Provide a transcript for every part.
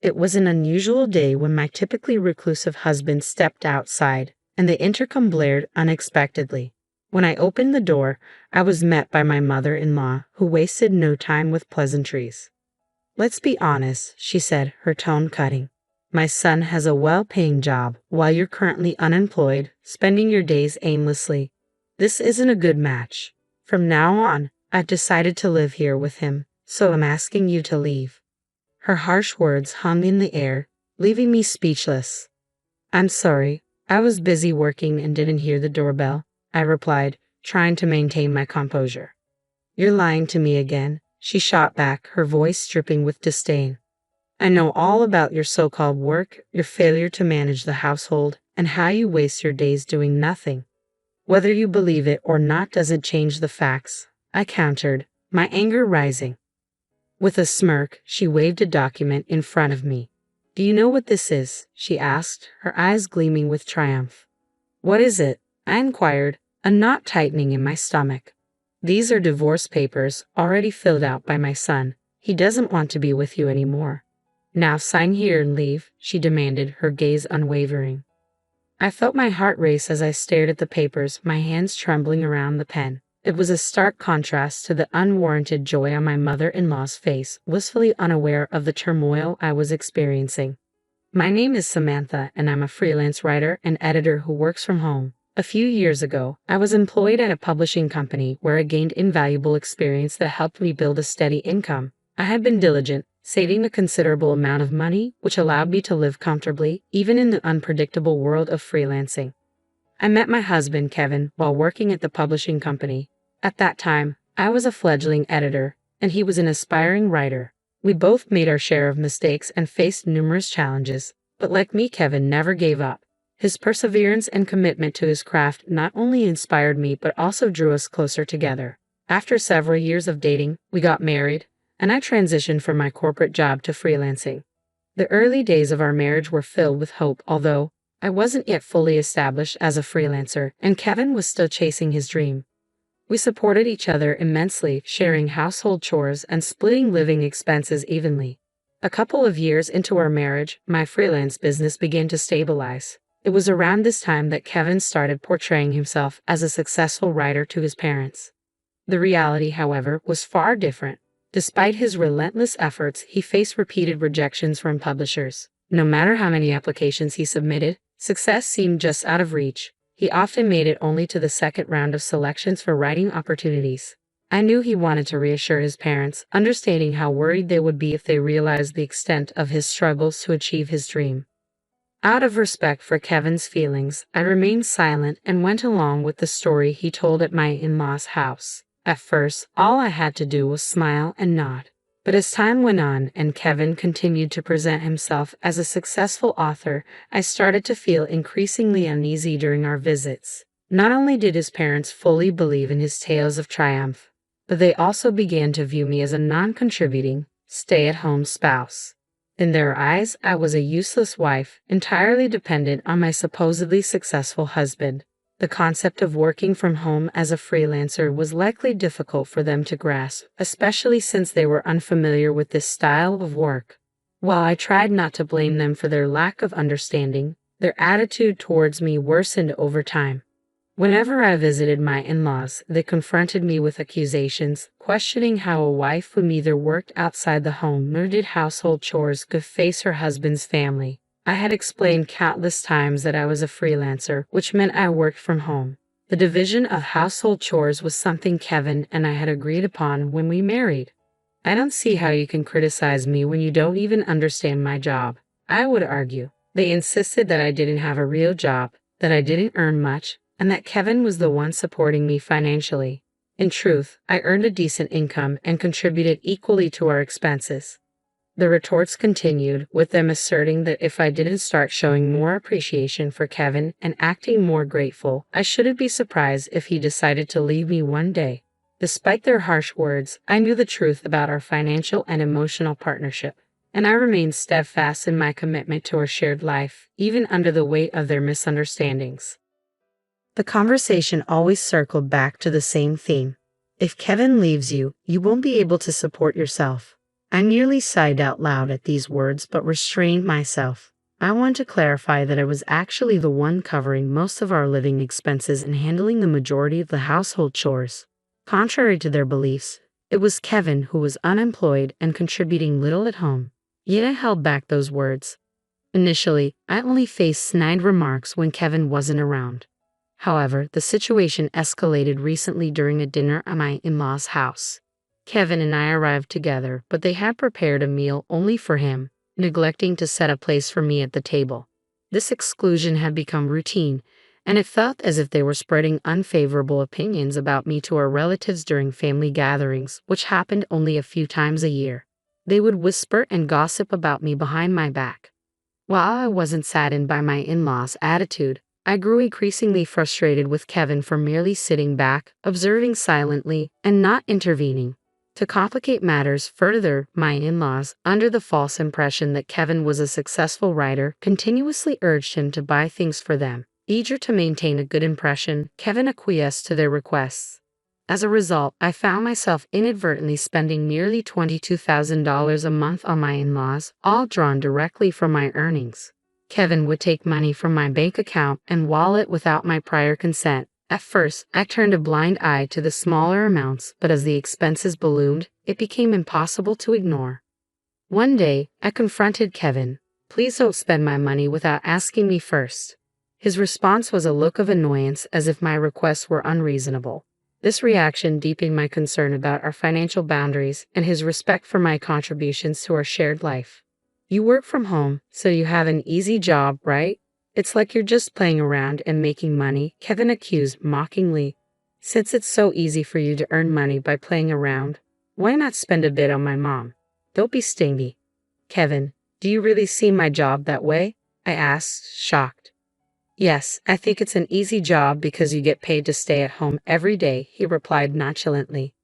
It was an unusual day when my typically reclusive husband stepped outside, and the intercom blared unexpectedly. When I opened the door, I was met by my mother-in-law, who wasted no time with pleasantries. "Let's be honest," she said, her tone cutting. "My son has a well-paying job while you're currently unemployed, spending your days aimlessly. This isn't a good match. From now on, I've decided to live here with him, so I'm asking you to leave." Her harsh words hung in the air, leaving me speechless. "I'm sorry, I was busy working and didn't hear the doorbell," I replied, trying to maintain my composure. "You're lying to me again," she shot back, her voice dripping with disdain. "I know all about your so-called work, your failure to manage the household, and how you waste your days doing nothing. Whether you believe it or not doesn't change the facts," I countered, my anger rising. With a smirk, she waved a document in front of me. "Do you know what this is?" she asked, her eyes gleaming with triumph. "What is it?" I inquired, a knot tightening in my stomach. "These are divorce papers, already filled out by my son. He doesn't want to be with you anymore. Now sign here and leave," she demanded, her gaze unwavering. I felt my heart race as I stared at the papers, my hands trembling around the pen. It was a stark contrast to the unwarranted joy on my mother-in-law's face, blissfully unaware of the turmoil I was experiencing. "My name is Samantha, and I'm a freelance writer and editor who works from home. A few years ago, I was employed at a publishing company where I gained invaluable experience that helped me build a steady income. I had been diligent, saving a considerable amount of money, which allowed me to live comfortably, even in the unpredictable world of freelancing. I met my husband, Kevin, while working at the publishing company. At that time, I was a fledgling editor, and he was an aspiring writer. We both made our share of mistakes and faced numerous challenges, but like me, Kevin never gave up. His perseverance and commitment to his craft not only inspired me but also drew us closer together. After several years of dating, we got married, and I transitioned from my corporate job to freelancing. The early days of our marriage were filled with hope, although I wasn't yet fully established as a freelancer, and Kevin was still chasing his dream. We supported each other immensely, sharing household chores and splitting living expenses evenly. A couple of years into our marriage, my freelance business began to stabilize. It was around this time that Kevin started portraying himself as a successful writer to his parents. The reality, however, was far different. Despite his relentless efforts, he faced repeated rejections from publishers. No matter how many applications he submitted, success seemed just out of reach. He often made it only to the second round of selections for writing opportunities. I knew he wanted to reassure his parents, understanding how worried they would be if they realized the extent of his struggles to achieve his dream. Out of respect for Kevin's feelings, I remained silent and went along with the story he told at my in-law's house. At first, all I had to do was smile and nod. But as time went on and Kevin continued to present himself as a successful author, I started to feel increasingly uneasy during our visits. Not only did his parents fully believe in his tales of triumph, but they also began to view me as a non-contributing, stay-at-home spouse. In their eyes, I was a useless wife, entirely dependent on my supposedly successful husband. The concept of working from home as a freelancer was likely difficult for them to grasp, especially since they were unfamiliar with this style of work. While I tried not to blame them for their lack of understanding, their attitude towards me worsened over time. Whenever I visited my in-laws, they confronted me with accusations, questioning how a wife who neither worked outside the home nor did household chores could face her husband's family. I had explained countless times that I was a freelancer, which meant I worked from home. The division of household chores was something Kevin and I had agreed upon when we married. "I don't see how you can criticize me when you don't even understand my job," I would argue. They insisted that I didn't have a real job, that I didn't earn much, and that Kevin was the one supporting me financially. In truth, I earned a decent income and contributed equally to our expenses. The retorts continued, with them asserting that if I didn't start showing more appreciation for Kevin and acting more grateful, I shouldn't be surprised if he decided to leave me one day. Despite their harsh words, I knew the truth about our financial and emotional partnership, and I remained steadfast in my commitment to our shared life, even under the weight of their misunderstandings. The conversation always circled back to the same theme. If Kevin leaves you, you won't be able to support yourself. I nearly sighed out loud at these words but restrained myself. I want to clarify that I was actually the one covering most of our living expenses and handling the majority of the household chores. Contrary to their beliefs, it was Kevin who was unemployed and contributing little at home. Yet I held back those words. Initially, I only faced snide remarks when Kevin wasn't around. However, the situation escalated recently during a dinner at my in-laws' house. Kevin and I arrived together, but they had prepared a meal only for him, neglecting to set a place for me at the table. This exclusion had become routine, and it felt as if they were spreading unfavorable opinions about me to our relatives during family gatherings, which happened only a few times a year. They would whisper and gossip about me behind my back. While I wasn't saddened by my in-laws' attitude, I grew increasingly frustrated with Kevin for merely sitting back, observing silently, and not intervening. To complicate matters further, my in-laws, under the false impression that Kevin was a successful writer, continuously urged him to buy things for them. Eager to maintain a good impression, Kevin acquiesced to their requests. As a result, I found myself inadvertently spending nearly $22,000 a month on my in-laws, all drawn directly from my earnings. Kevin would take money from my bank account and wallet without my prior consent. At first, I turned a blind eye to the smaller amounts, but as the expenses ballooned, it became impossible to ignore. One day, I confronted Kevin. "Please don't spend my money without asking me first." His response was a look of annoyance, as if my requests were unreasonable. This reaction deepened my concern about our financial boundaries and his respect for my contributions to our shared life. "You work from home, so you have an easy job, right? It's like you're just playing around and making money," Kevin accused mockingly. "Since it's so easy for you to earn money by playing around, why not spend a bit on my mom? Don't be stingy." "Kevin, do you really see my job that way?" I asked, shocked. "Yes, I think it's an easy job because you get paid to stay at home every day," he replied nonchalantly.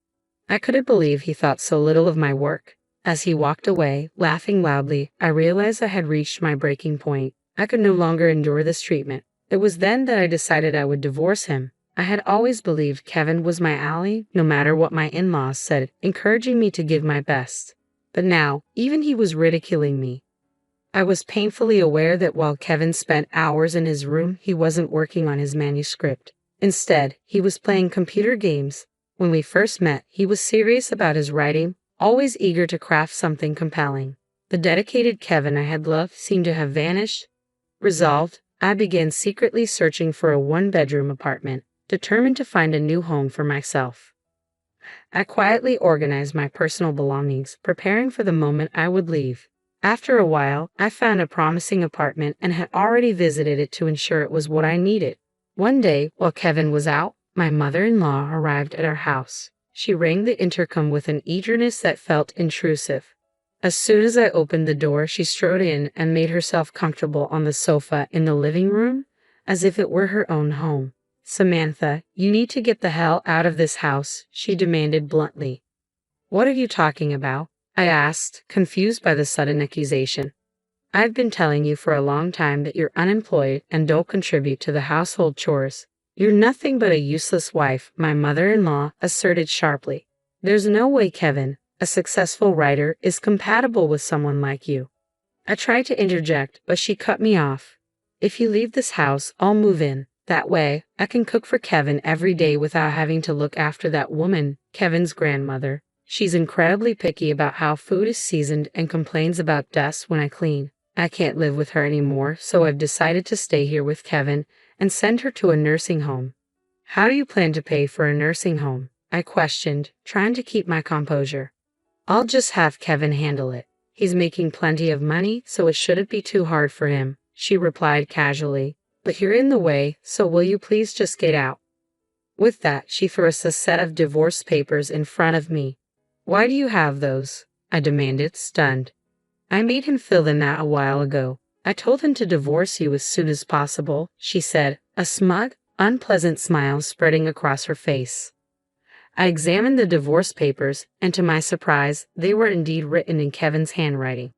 I couldn't believe he thought so little of my work. As he walked away, laughing loudly, I realized I had reached my breaking point. I could no longer endure this treatment. It was then that I decided I would divorce him. I had always believed Kevin was my ally, no matter what my in-laws said, encouraging me to give my best. But now, even he was ridiculing me. I was painfully aware that while Kevin spent hours in his room, he wasn't working on his manuscript. Instead, he was playing computer games. When we first met, he was serious about his writing, always eager to craft something compelling. The dedicated Kevin I had loved seemed to have vanished. Resolved, I began secretly searching for a one-bedroom apartment, determined to find a new home for myself. I quietly organized my personal belongings, preparing for the moment I would leave. After a while, I found a promising apartment and had already visited it to ensure it was what I needed. One day, while Kevin was out, my mother-in-law arrived at our house. She rang the intercom with an eagerness that felt intrusive. As soon as I opened the door, she strode in and made herself comfortable on the sofa in the living room, as if it were her own home. "Samantha, you need to get the hell out of this house," she demanded bluntly. "What are you talking about?" I asked, confused by the sudden accusation. "I've been telling you for a long time that you're unemployed and don't contribute to the household chores. You're nothing but a useless wife," my mother-in-law asserted sharply. "There's no way Kevin, a successful writer, is compatible with someone like you." I tried to interject, but she cut me off. "If you leave this house, I'll move in. That way, I can cook for Kevin every day without having to look after that woman, Kevin's grandmother. She's incredibly picky about how food is seasoned and complains about dust when I clean. I can't live with her anymore, so I've decided to stay here with Kevin and send her to a nursing home." "How do you plan to pay for a nursing home?" I questioned, trying to keep my composure. "I'll just have Kevin handle it. He's making plenty of money, so it shouldn't be too hard for him," she replied casually. "But you're in the way, so will you please just get out?" With that, she thrust a set of divorce papers in front of me. "Why do you have those?" I demanded, stunned. "I made him fill them out a while ago. I told him to divorce you as soon as possible," she said, a smug, unpleasant smile spreading across her face. I examined the divorce papers, and to my surprise, they were indeed written in Kevin's handwriting.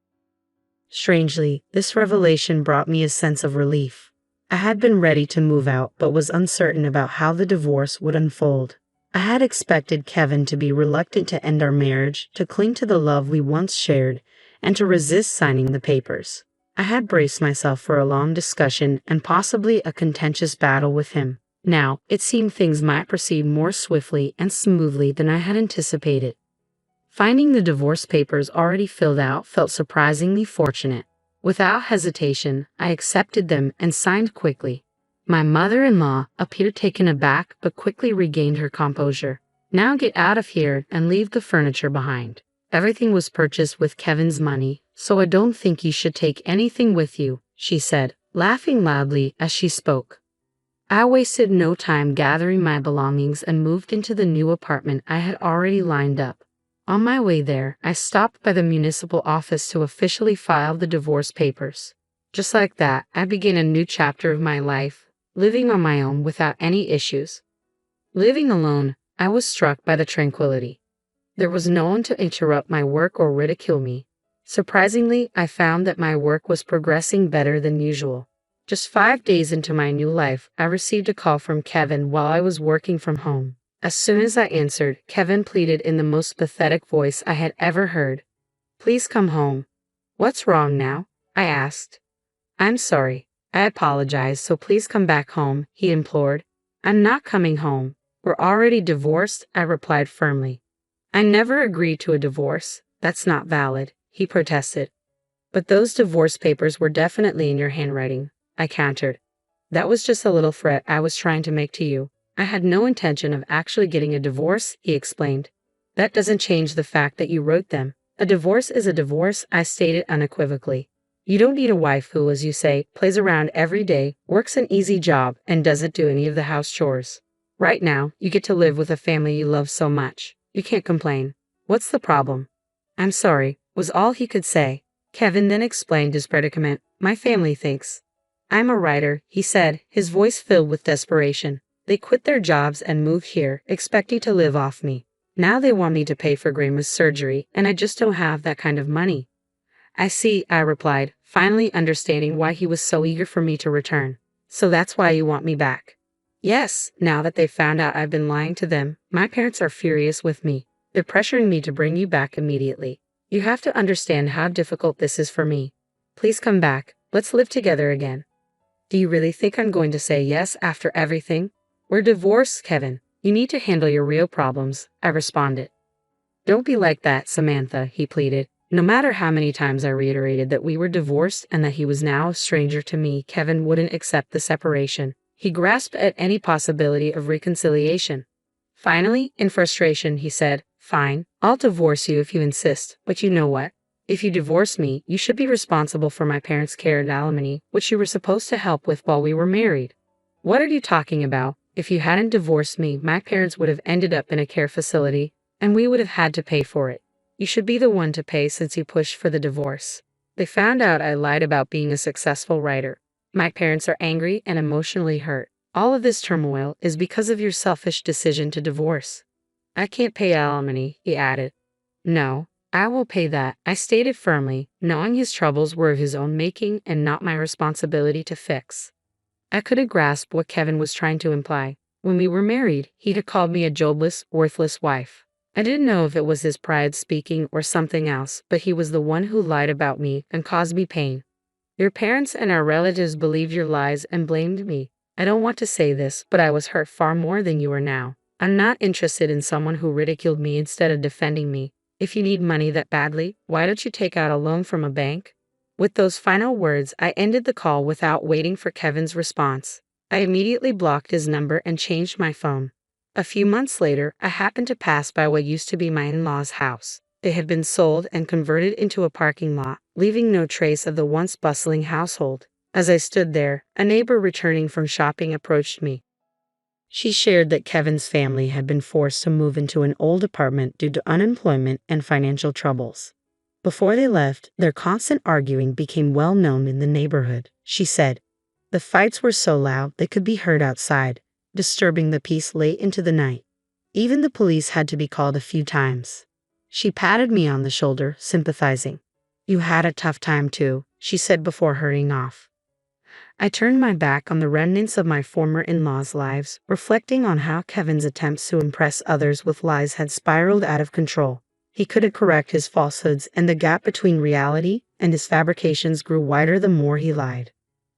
Strangely, this revelation brought me a sense of relief. I had been ready to move out, but was uncertain about how the divorce would unfold. I had expected Kevin to be reluctant to end our marriage, to cling to the love we once shared, and to resist signing the papers. I had braced myself for a long discussion and possibly a contentious battle with him. Now, it seemed things might proceed more swiftly and smoothly than I had anticipated. Finding the divorce papers already filled out felt surprisingly fortunate. Without hesitation, I accepted them and signed quickly. My mother-in-law appeared taken aback but quickly regained her composure. Now get out of here and leave the furniture behind. Everything was purchased with Kevin's money, so I don't think you should take anything with you, she said, laughing loudly as she spoke. I wasted no time gathering my belongings and moved into the new apartment I had already lined up. On my way there, I stopped by the municipal office to officially file the divorce papers. Just like that, I began a new chapter of my life, living on my own without any issues. Living alone, I was struck by the tranquility. There was no one to interrupt my work or ridicule me. Surprisingly, I found that my work was progressing better than usual. Just 5 days into my new life, I received a call from Kevin while I was working from home. As soon as I answered, Kevin pleaded in the most pathetic voice I had ever heard. "Please come home." "What's wrong now?" I asked. "I'm sorry. I apologize, so please come back home," he implored. "I'm not coming home. We're already divorced," I replied firmly. "I never agreed to a divorce. That's not valid," he protested. "But those divorce papers were definitely in your handwriting," I countered. "That was just a little threat I was trying to make to you. I had no intention of actually getting a divorce," he explained. "That doesn't change the fact that you wrote them. A divorce is a divorce," I stated unequivocally. "You don't need a wife who, as you say, plays around every day, works an easy job, and doesn't do any of the house chores. Right now, you get to live with a family you love so much. You can't complain. What's the problem?" "I'm sorry," was all he could say. Kevin then explained his predicament. "My family thinks I'm a writer," he said, his voice filled with desperation. "They quit their jobs and moved here, expecting to live off me. Now they want me to pay for grandma's surgery, and I just don't have that kind of money." "I see," I replied, finally understanding why he was so eager for me to return. "So that's why you want me back?" "Yes, now that they've found out I've been lying to them. My parents are furious with me. They're pressuring me to bring you back immediately. You have to understand how difficult this is for me. Please come back. Let's live together again." "Do you really think I'm going to say yes after everything?" "We're divorced, Kevin. You need to handle your real problems," I responded. "Don't be like that, Samantha," he pleaded. No matter how many times I reiterated that we were divorced and that he was now a stranger to me, Kevin wouldn't accept the separation. He grasped at any possibility of reconciliation. Finally, in frustration, he said, "Fine, I'll divorce you if you insist, but you know what? If you divorce me, you should be responsible for my parents' care and alimony, which you were supposed to help with while we were married." "What are you talking about? If you hadn't divorced me, my parents would have ended up in a care facility, and we would have had to pay for it. You should be the one to pay since you pushed for the divorce. They found out I lied about being a successful writer. My parents are angry and emotionally hurt. All of this turmoil is because of your selfish decision to divorce." "I can't pay alimony," he added. "No, I will pay that," I stated firmly, knowing his troubles were of his own making and not my responsibility to fix. I couldn't grasp what Kevin was trying to imply. When we were married, he'd have called me a jobless, worthless wife. I didn't know if it was his pride speaking or something else, but he was the one who lied about me and caused me pain. "Your parents and our relatives believed your lies and blamed me. I don't want to say this, but I was hurt far more than you are now. I'm not interested in someone who ridiculed me instead of defending me. If you need money that badly, why don't you take out a loan from a bank?" With those final words, I ended the call without waiting for Kevin's response. I immediately blocked his number and changed my phone. A few months later, I happened to pass by what used to be my in-laws' house. It had been sold and converted into a parking lot, leaving no trace of the once bustling household. As I stood there, a neighbor returning from shopping approached me. She shared that Kevin's family had been forced to move into an old apartment due to unemployment and financial troubles. Before they left, their constant arguing became well known in the neighborhood, she said. The fights were so loud they could be heard outside, disturbing the peace late into the night. Even the police had to be called a few times. She patted me on the shoulder, sympathizing. "You had a tough time too," she said before hurrying off. I turned my back on the remnants of my former in-laws' lives, reflecting on how Kevin's attempts to impress others with lies had spiraled out of control. He couldn't correct his falsehoods, and the gap between reality and his fabrications grew wider the more he lied.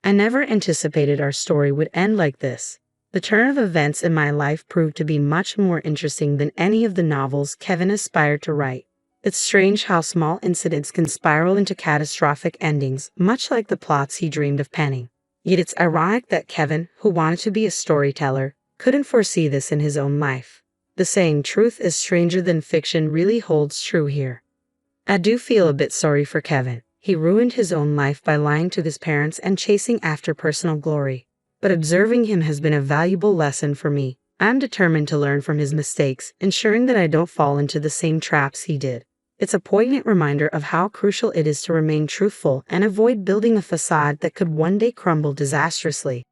I never anticipated our story would end like this. The turn of events in my life proved to be much more interesting than any of the novels Kevin aspired to write. It's strange how small incidents can spiral into catastrophic endings, much like the plots he dreamed of penning. Yet it's ironic that Kevin, who wanted to be a storyteller, couldn't foresee this in his own life. The saying truth is stranger than fiction really holds true here. I do feel a bit sorry for Kevin. He ruined his own life by lying to his parents and chasing after personal glory. But observing him has been a valuable lesson for me. I'm determined to learn from his mistakes, ensuring that I don't fall into the same traps he did. It's a poignant reminder of how crucial it is to remain truthful and avoid building a facade that could one day crumble disastrously.